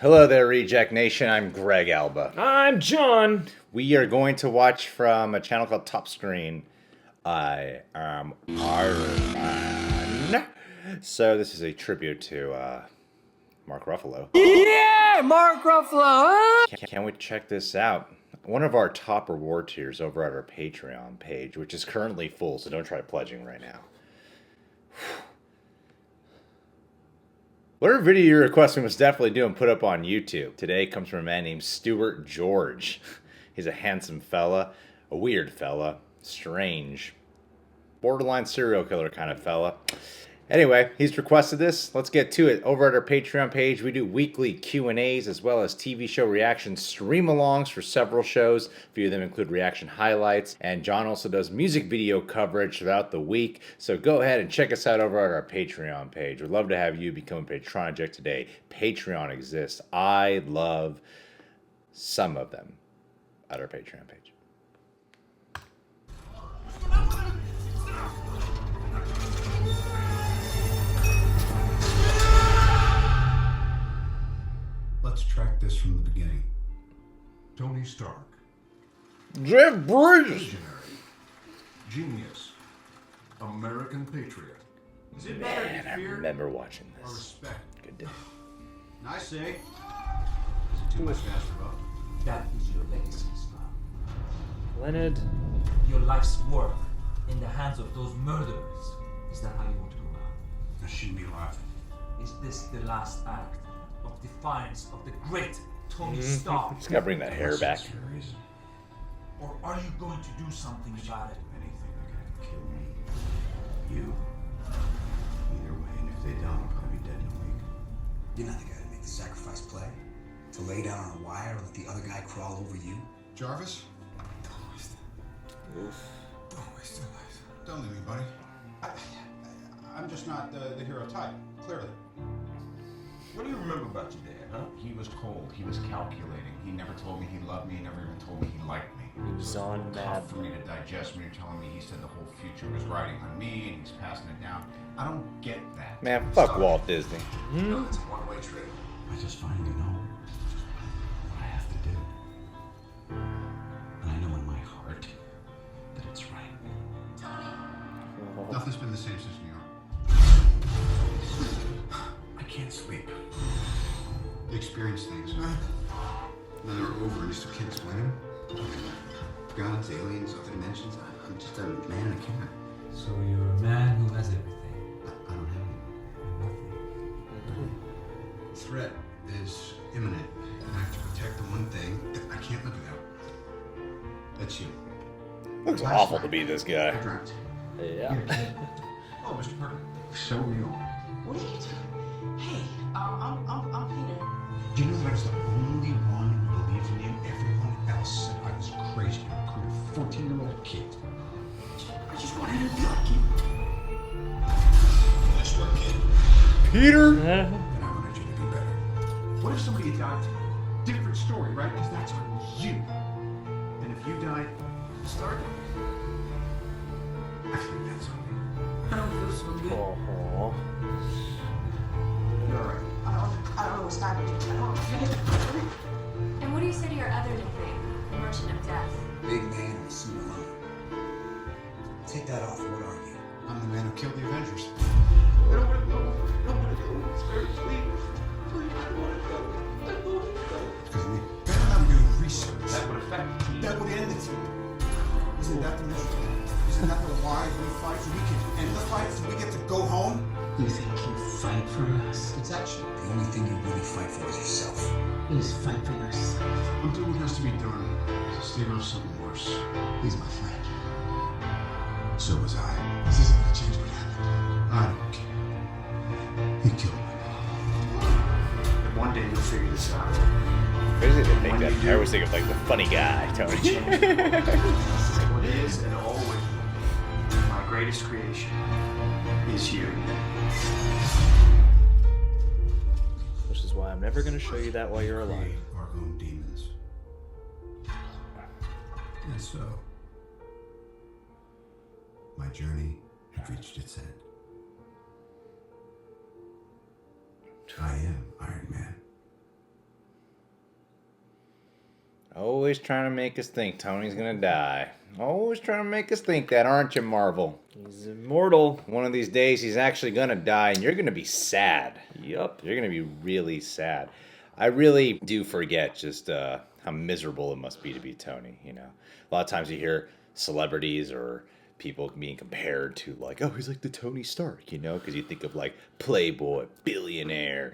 Hello there, Reject Nation. I'm Greg Alba. I'm John. We are going to watch from a channel called Top Screen. I am Iron Man. So this is a tribute to Mark Ruffalo. Yeah, Mark Ruffalo. Can't wait to check this out. One of our top reward tiers over at our Patreon page, which is currently full, so don't try pledging right now. Whatever video you're requesting was definitely do and put up on YouTube. Today comes from a man named Stuart George. He's a handsome fella, a weird fella, strange, borderline serial killer kind of fella. Anyway, he's requested this. Let's get to it. Over at our Patreon page, we do weekly Q&As as well as TV show reaction stream-alongs for several shows. A few of them include reaction highlights, and John also does music video coverage throughout the week. So go ahead and check us out over at our Patreon page. We'd love to have you become a Patronaject today. Patreon exists. I love some of them at our Patreon page. Let's track this from the beginning. Tony Stark. Jeff Bridges! Visionary. Genius. American patriot. Is it better Man, to I fear remember watching Or this. respect. Good day. I say. Is it too much to ask about? that is your legacy, Star? Leonard. Your life's work in the hands of those murderers. Is that how you want to go out? I shouldn't be laughing. Is this the last act of defiance of the great Tony Stark? Just gotta bring that hair back. That's your reason. Or are you going to do something about it? Anything that can kill me. You. Either way, and if they don't, I'll probably be dead in a week. You're not the guy to make the sacrifice play. To lay down on a wire and let the other guy crawl over you. Jarvis? Don't waste it. Don't waste your life. Don't leave me, buddy. I'm just not the hero type, clearly. What do you remember about your dad, huh? He was cold. He was calculating. He never told me he loved me. He never even told me he liked me. He was on It's mad. tough for me to digest when you're telling me he said the whole future was riding on me and he's passing it down. I don't get that. Man, fuck Walt Disney. No, it's a one-way trip. I just finally know what I have to do. And I know in my heart that it's right. Nothing's been the same since New York. I can't sleep. You experience things. And then they're over and you still can't explain them. Gods, aliens, other dimensions. I'm just a man in a can. So you're a man who has everything. I don't have any. Threat is imminent. I have to protect the one thing that I can't live without. That's you. Looks awful to be this guy. I dreamt. Yeah. Oh, Mr. Parker. So real. What are you doing? Hey, I'm Peter. Do you know that I was the only one who believed in you? Everyone else said I was crazy, including a 14-year-old kid. I just wanted to be like you. Nice work, kid. Peter? And I wanted you to be better. What if somebody had died today? Different story, right? Because that's on you. And if you died, Stark, I think that's on me. I don't feel so good. Oh. You're all right. I don't know what's happening. I don't. And what do you say to your other nickname, the Merchant of Death? Big man in a suit of armor. Take that off. What are you? I'm the man who killed the Avengers. I don't want to go. I don't want to go. It's very sweet. Please, I don't want to go. I don't want to go. Because me. Better not do research. That would affect the team. That would end the team. Isn't that the mission? Isn't that the why we fight? So we can end the fight? So we get to go home? You think you fight for us? It's actually the only thing you really fight for is yourself. Please fight for yourself. I'm doing what has to be done to stave off something worse. He's my friend. So was I. This isn't gonna change what happened. I don't care. He killed my mom. And one day you'll figure this out. Crazy to think that. I always think of like the funny guy, Tony. What is and always will be my greatest creation is you. Which is why I'm never gonna show you that while you're alive. Create our own demons. And so, my journey had reached its end. I am Iron Man. Always trying to make us think Tony's gonna die. Always trying to make us think that, aren't you, Marvel? He's immortal. One of these days, he's actually gonna die, and you're gonna be sad. Yup. You're gonna be really sad. I really do forget just how miserable it must be to be Tony. You know, a lot of times you hear celebrities or people being compared to like, oh, he's like the Tony Stark, you know, because you think of like playboy, billionaire,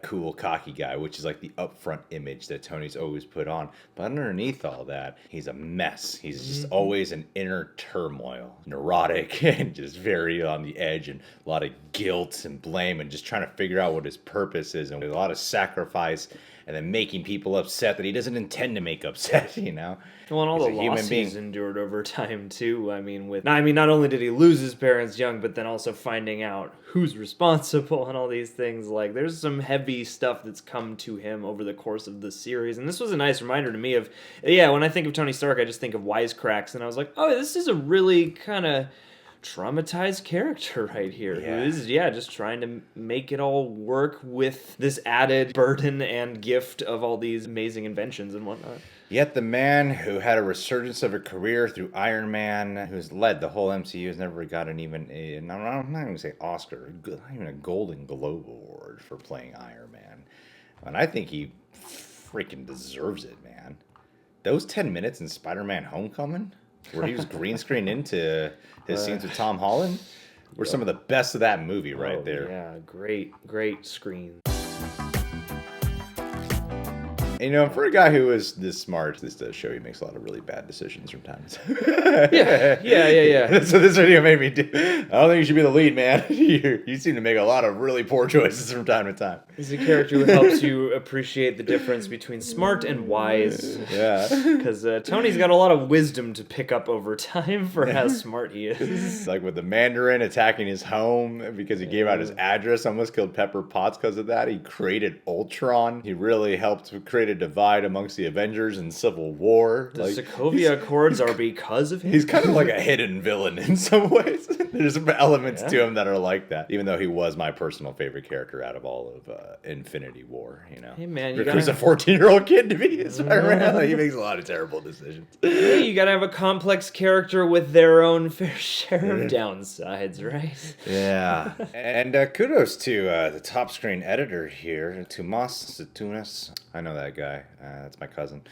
cool, cocky guy, which is like the upfront image that Tony's always put on. But underneath all that, he's a mess. He's just always an inner turmoil, neurotic, and just very on the edge, and a lot of guilt and blame, and just trying to figure out what his purpose is, and with a lot of sacrifice, and then making people upset that he doesn't intend to make upset, you know? Well, and all He's the a human loss being. he's endured over time, too. I mean, not only did he lose his parents young, but then also finding out who's responsible and all these things. Like, there's some heavy stuff that's come to him over the course of the series. And this was a nice reminder to me of, when I think of Tony Stark, I just think of wisecracks. And I was like, oh, this is a really kind of traumatized character right here who is just trying to make it all work with this added burden and gift of all these amazing inventions and whatnot. Yet the man who had a resurgence of a career through Iron Man, who's led the whole MCU, has never got I'm not even going to say Oscar, not even a Golden Globe Award for playing Iron Man. And I think he freaking deserves it, man. Those 10 minutes in Spider-Man Homecoming, where he was green screened into his scenes with Tom Holland, were some of the best of that movie right there. Yeah, great screen. And, you know, for a guy who is this smart, this does show he makes a lot of really bad decisions from time to time. Yeah. So this video made me do. I don't think you should be the lead, man. You seem to make a lot of really poor choices from time to time. He's a character who helps you appreciate the difference between smart and wise. Yeah. Because Tony's got a lot of wisdom to pick up over time for how smart he is. Like with the Mandarin attacking his home because he gave out his address, almost killed Pepper Potts because of that. He created Ultron. He really helped create a divide amongst the Avengers in Civil War. The Sokovia Accords are because of him. He's kind of like a hidden villain in some ways. There's some elements to him that are like that, even though he was my personal favorite character out of all of Infinity War, you know. Hey, man, you recruits a 14-year-old kid to be Spider-Man. Like, he makes a lot of terrible decisions. Hey, you gotta have a complex character with their own fair share of downsides, right? Yeah. And kudos to the top screen editor here, Tomas Zatunas. I know that guy. That's my cousin.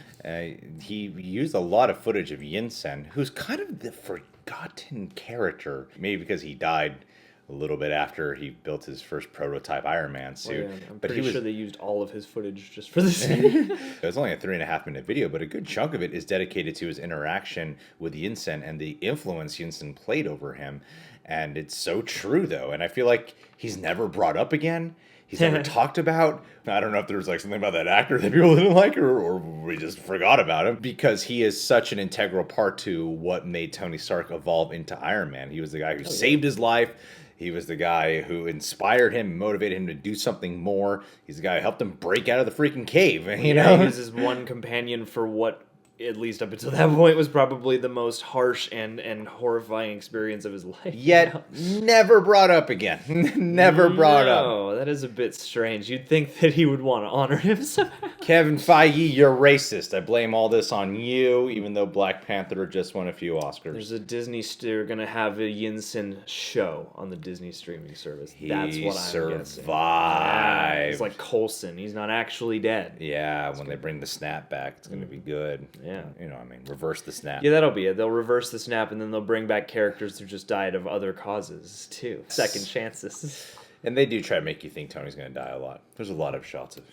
He used a lot of footage of Yinsen, who's kind of the forgotten character. Maybe because he died a little bit after he built his first prototype Iron Man suit. I'm but pretty sure they used all of his footage just for this scene. It was only a 3.5 minute video, but a good chunk of it is dedicated to his interaction with Yinsen and the influence Yinsen played over him. And it's so true, though. And I feel like he's never brought up again. He's never talked about. I don't know if there was like something about that actor that people didn't like, or we just forgot about him, because he is such an integral part to what made Tony Stark evolve into Iron Man. He was the guy who saved his life. He was the guy who inspired him, motivated him to do something more. He's the guy who helped him break out of the freaking cave. You know, he was his one companion for what, at least up until that point, was probably the most harsh and horrifying experience of his life. Yet never brought up again. Never brought up. No, that is a bit strange. You'd think that he would want to honor him somehow. Kevin Feige, you're racist. I blame all this on you, even though Black Panther just won a few Oscars. There's a Disney they're gonna have a Yinsen show on the Disney streaming service. That's what I'm guessing. Survived. It's like Coulson. He's not actually dead. Yeah, when they bring the snap back, it's gonna be good. Yeah. You know what I mean? Reverse the snap. Yeah, that'll be it. They'll reverse the snap, and then they'll bring back characters who just died of other causes, too. Second chances. And they do try to make you think Tony's going to die a lot. There's a lot of shots of...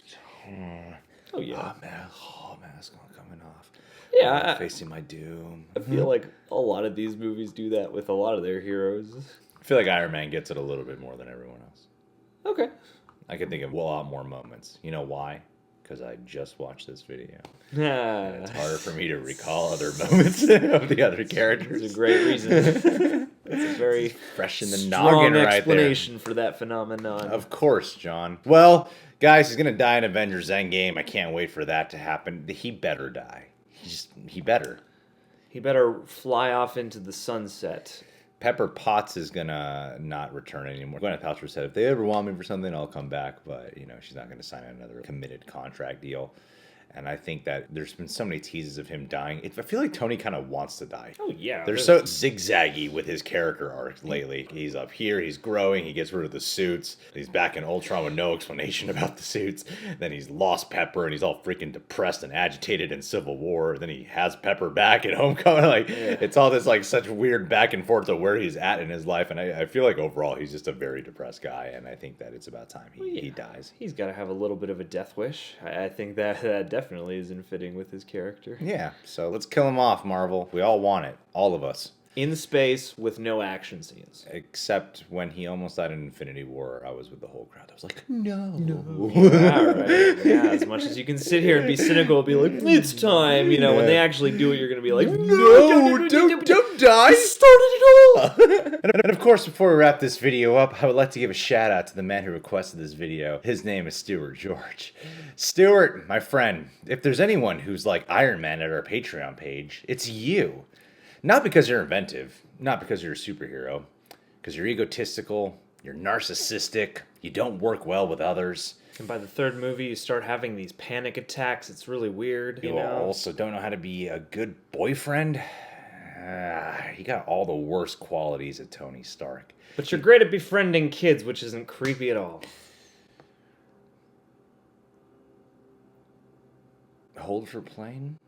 Oh, yeah. Oh, man, it's coming off. Yeah. Facing my doom. I feel like a lot of these movies do that with a lot of their heroes. I feel like Iron Man gets it a little bit more than everyone else. Okay. I can think of a lot more moments. You know why? Because I just watched this video. And it's harder for me to recall other moments of the other characters. It's a great reason. It's a very fresh in the strong noggin right explanation there. For that phenomenon. Of course, John. Well, guys, he's gonna die in Avengers Endgame. I can't wait for that to happen. He better die. He better. He better fly off into the sunset. Pepper Potts is gonna not return anymore. Gwyneth Paltrow said, if they ever want me for something, I'll come back. But, you know, she's not gonna sign another committed contract deal. And I think that there's been so many teases of him dying. I feel like Tony kind of wants to die. Oh, yeah. They're so zigzaggy with his character arc lately. He's up here, he's growing, he gets rid of the suits. He's back in Ultron with no explanation about the suits. Then he's lost Pepper and he's all freaking depressed and agitated in Civil War. Then he has Pepper back at Homecoming. Like, it's all this like such weird back and forth of where he's at in his life. And I feel like overall he's just a very depressed guy. And I think that it's about time he dies. He's got to have a little bit of a death wish. I think that definitely isn't fitting with his character. Yeah, so let's kill him off, Marvel. We all want it. All of us. In space with no action scenes. Except when he almost died in Infinity War, I was with the whole crowd. I was like, no. Yeah, right. Yeah, as much as you can sit here and be cynical and be like, it's time, you know, when they actually do it, you're going to be like, no, don't die. Started it all. And of course, before we wrap this video up, I would like to give a shout out to the man who requested this video. His name is Stuart George. Stuart, my friend, if there's anyone who's like Iron Man at our Patreon page, it's you. Not because you're inventive, not because you're a superhero, because you're egotistical, you're narcissistic, you don't work well with others. And by the third movie, you start having these panic attacks. It's really weird, You also don't know how to be a good boyfriend. You got all the worst qualities of Tony Stark. But you're great at befriending kids, which isn't creepy at all. Hold for plane?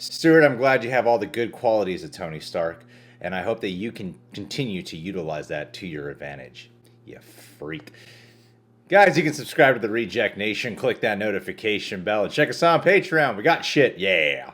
Stuart, I'm glad you have all the good qualities of Tony Stark, and I hope that you can continue to utilize that to your advantage. You freak. Guys, you can subscribe to the Reject Nation, click that notification bell, and check us on Patreon. We got shit, yeah.